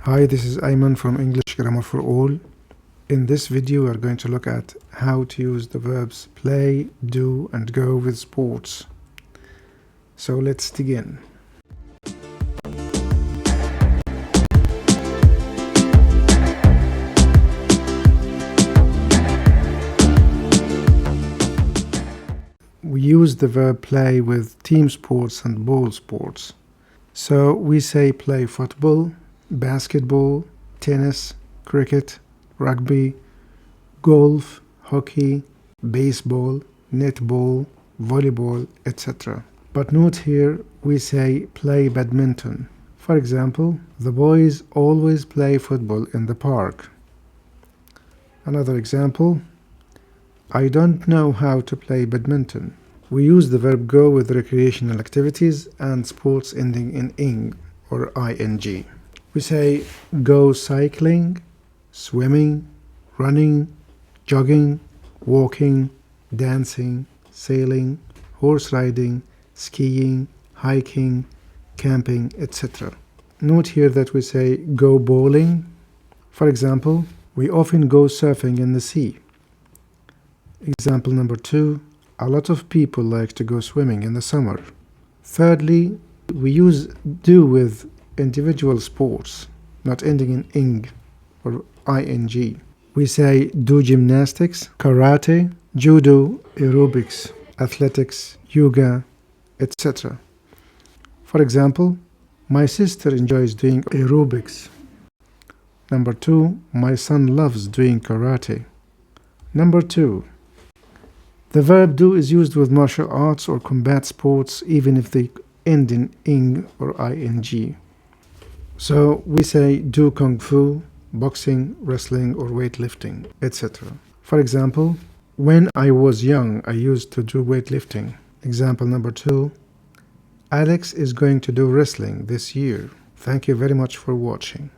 Hi, this is Ayman from English Grammar for All. In this video, we are going to look at how to use the verbs play, do, and go with sports. So let's begin. We use the verb play with team sports and ball sports. So we say play football, basketball, tennis, cricket, rugby, golf, hockey, baseball, netball, volleyball, etc. But note here we say play badminton. For example, the boys always play football in the park. Another example, I don't know how to play badminton. We use the verb go with recreational activities and sports ending in ing or ing. We say go cycling, swimming, running, jogging, walking, dancing, sailing, horse riding, skiing, hiking, camping, etc. Note here that we say go bowling. For example, we often go surfing in the sea. Example number 2, a lot of people like to go swimming in the summer. Thirdly, we use do with individual sports, not ending in ing or ing. We say do gymnastics, karate, judo, aerobics, athletics, yoga, etc. For example, my sister enjoys doing aerobics. Number 2, my son loves doing karate. Number 2, the verb do is used with martial arts or combat sports even if they end in ing or ing. So we say do kung fu, boxing, wrestling or weightlifting, etc. For example, when I was young, I used to do weightlifting. Example number 2, Alex is going to do wrestling this year. Thank you very much for watching.